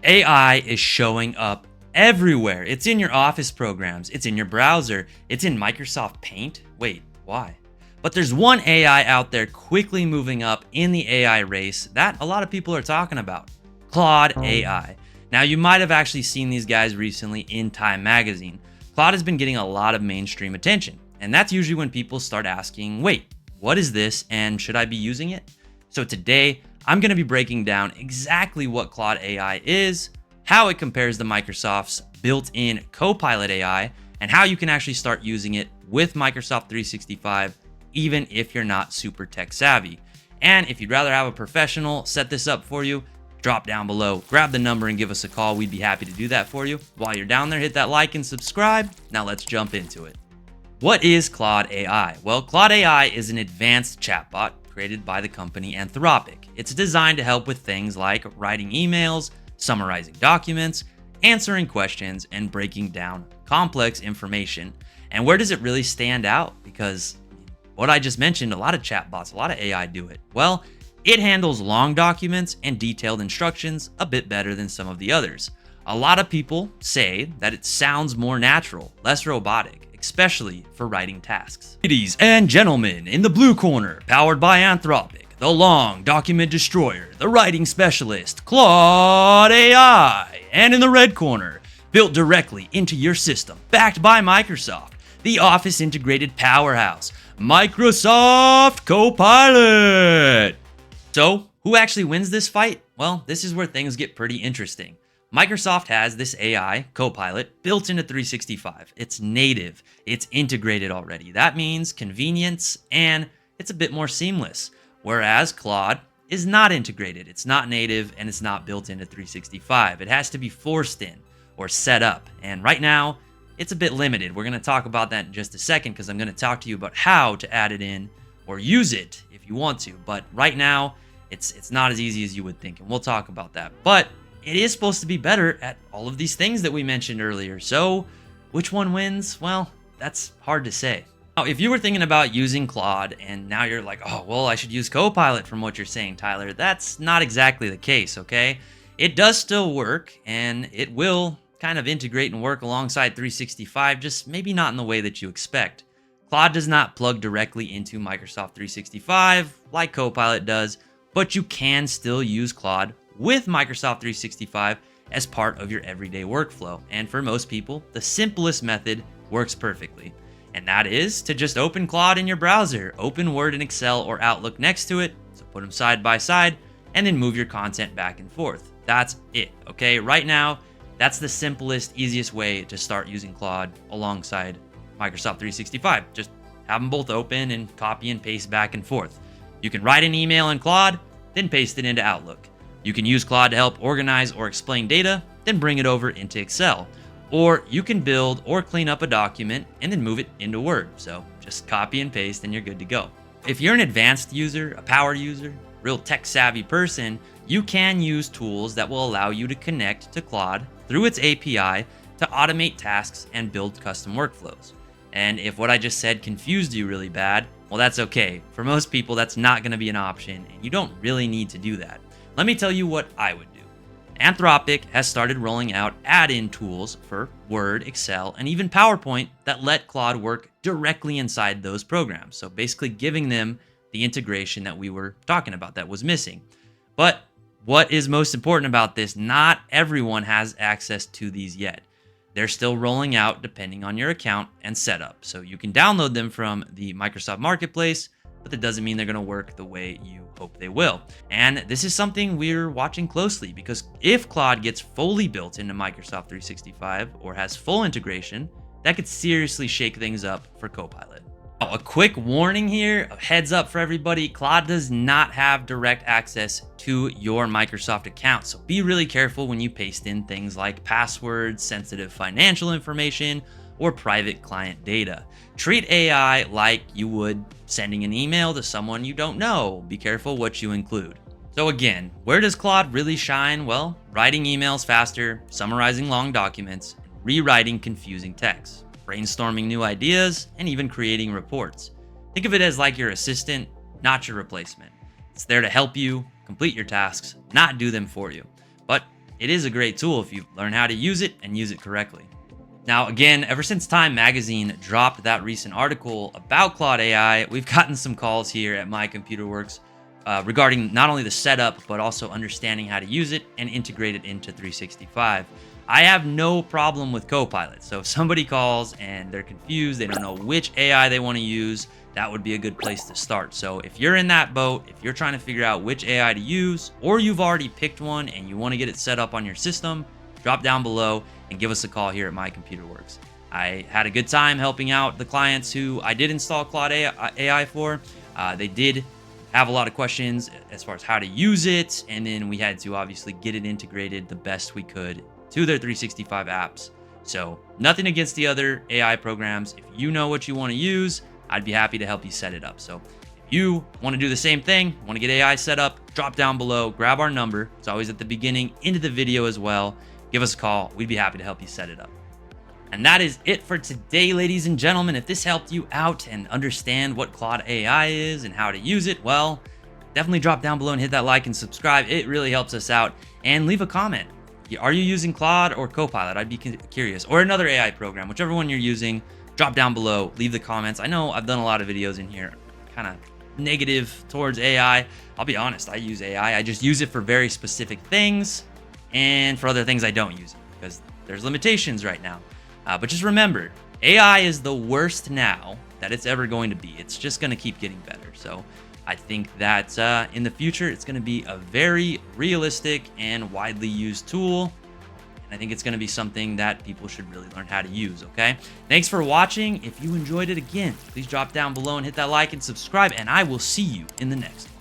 AI is showing up everywhere. It's in your office programs, it's in your browser, it's in Microsoft Paint. Wait, why? But there's one AI out there quickly moving up in the AI race that a lot of people are talking about: Claude AI. Now, you might have actually seen these guys recently in Time magazine. Claude has been getting a lot of mainstream attention, and that's usually when people start asking, wait, what is this and should I be using it? So today, I'm going to be breaking down exactly what Claude AI is, how it compares to Microsoft's built-in Copilot AI, and how you can actually start using it with Microsoft 365, even if you're not super tech savvy. And if you'd rather have a professional set this up for you, drop down below, grab the number and give us a call. We'd be happy to do that for you. While you're down there, hit that like and subscribe. Now let's jump into it. What is Claude AI? Well, Claude AI is an advanced chatbot created by the company Anthropic. It's designed to help with things like writing emails, summarizing documents, answering questions, and breaking down complex information. And where does it really stand out? Because what I just mentioned, a lot of chatbots, a lot of AI do it. Well, it handles long documents and detailed instructions a bit better than some of the others. A lot of people say that it sounds more natural, less robotic, especially for writing tasks. Ladies and gentlemen, in the blue corner, powered by Anthropic, the long document destroyer, the writing specialist, Claude AI. And in the red corner, built directly into your system, backed by Microsoft, the Office integrated powerhouse, Microsoft Copilot. So, who actually wins this fight? Well, this is where things get pretty interesting. Microsoft has this AI, Copilot, built into 365. It's native, it's integrated already. That means convenience, and it's a bit more seamless. Whereas Claude is not integrated, it's not native, and it's not built into 365. It has to be forced in or set up. And right now, it's a bit limited. We're going to talk about that in just a second because I'm going to talk to you about how to add it in or use it if you want to. But right now, it's not as easy as you would think, and we'll talk about that. But it is supposed to be better at all of these things that we mentioned earlier. So which one wins? Well, that's hard to say. Now, if you were thinking about using Claude and now you're like, oh, well, I should use Copilot from what you're saying, Tyler, that's not exactly the case, okay? It does still work, and it will kind of integrate and work alongside 365, just maybe not in the way that you expect. Claude does not plug directly into Microsoft 365 like Copilot does, but you can still use Claude with Microsoft 365 as part of your everyday workflow. And for most people, the simplest method works perfectly. And that is to just open Claude in your browser, open Word and Excel or Outlook next to it, so put them side by side, and then move your content back and forth. That's it, okay? Right now, that's the simplest, easiest way to start using Claude alongside Microsoft 365. Just have them both open and copy and paste back and forth. You can write an email in Claude, then paste it into Outlook. You can use Claude to help organize or explain data, then bring it over into Excel. Or you can build or clean up a document and then move it into Word. So just copy and paste and you're good to go. If you're an advanced user, a power user, real tech savvy person, you can use tools that will allow you to connect to Claude through its API to automate tasks and build custom workflows. And if what I just said confused you really bad, well, that's okay. For most people, that's not going to be an option, and you don't really need to do that. Let me tell you what I would do. Anthropic has started rolling out add-in tools for Word, Excel, and even PowerPoint that let Claude work directly inside those programs. So basically giving them the integration that we were talking about that was missing. But what is most important about this, not everyone has access to these yet. They're still rolling out depending on your account and setup. So you can download them from the Microsoft Marketplace, but that doesn't mean they're going to work the way you hope they will. And this is something we're watching closely because if Claude gets fully built into Microsoft 365 or has full integration, that could seriously shake things up for Copilot. Now, a quick warning here, a heads up for everybody, Claude does not have direct access to your Microsoft account. So be really careful when you paste in things like passwords, sensitive financial information, or private client data. Treat AI like you would sending an email to someone you don't know. Be careful what you include. So again, where does Claude really shine? Well, writing emails faster, summarizing long documents, and rewriting confusing text, brainstorming new ideas, and even creating reports. Think of it as like your assistant, not your replacement. It's there to help you complete your tasks, not do them for you. But it is a great tool if you learn how to use it and use it correctly. Now, again, ever since Time Magazine dropped that recent article about Claude AI, we've gotten some calls here at My Computer Works regarding not only the setup, but also understanding how to use it and integrate it into 365. I have no problem with Copilot. So if somebody calls and they're confused, they don't know which AI they want to use, that would be a good place to start. So if you're in that boat, if you're trying to figure out which AI to use, or you've already picked one and you want to get it set up on your system, drop down below and give us a call here at My Computer Works. I had a good time helping out the clients who I did install Claude AI for. They did have a lot of questions as far as how to use it, and then we had to obviously get it integrated the best we could to their 365 apps. So nothing against the other AI programs. If you know what you want to use, I'd be happy to help you set it up. So if you want to do the same thing, want to get AI set up, drop down below, grab our number. It's always at the beginning, into the video as well. Give us a call. We'd be happy to help you set it up. And that is it for today, ladies and gentlemen. If this helped you out and understand what Claude AI is and how to use it, well, definitely drop down below and hit that like and subscribe. It really helps us out. And leave a comment. Are you using Claude or Copilot? I'd be curious. Or another AI program, whichever one you're using. Drop down below. Leave the comments. I know I've done a lot of videos in here kind of negative towards AI. I'll be honest. I use AI. I just use it for very specific things. And for other things, I don't use it because there's limitations right now. But just remember, AI is the worst now that it's ever going to be. It's just going to keep getting better. So I think that in the future, it's going to be a very realistic and widely used tool. And I think it's going to be something that people should really learn how to use, okay? Thanks for watching. If you enjoyed it, again, please drop down below and hit that like and subscribe. And I will see you in the next one.